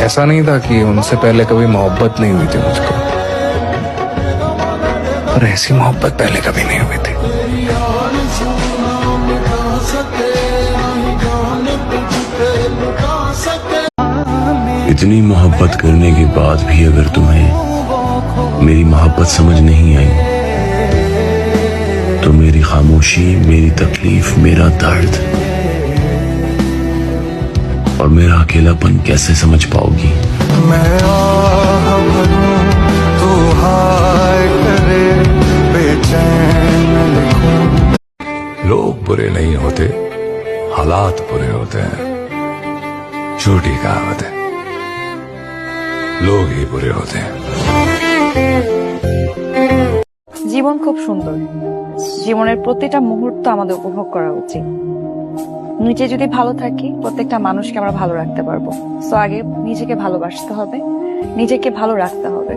ऐसा नहीं था कि उनसे पहले कभी मोहब्बत नहीं हुई थी मुझको, पर ऐसी मोहब्बत पहले कभी नहीं हुई थी। इतनी मोहब्बत करने के बाद भी अगर तुम्हें मेरी मोहब्बत समझ नहीं आई तो मेरी खामोशी, मेरी तकलीफ, मेरा दर्द और मेरा अकेलापन कैसे समझ पाओगी? मैं आह भरूं, तू हाय करे, बेचैन लिखूं। लोग बुरे नहीं होते, हालात बुरे होते हैं। झूठी कहावत है, लोग ही बुरे होते हैं। জীবন খুব সুন্দর। জীবনের প্রতিটা মুহূর্ত আমাদের উপভোগ করা উচিত। নিজে যদি ভালো থাকি, প্রত্যেকটা মানুষকে আমরা ভালো রাখতে পারবো। সো আগে নিজেকে ভালোবাসতে হবে, নিজেকে ভালো রাখতে হবে।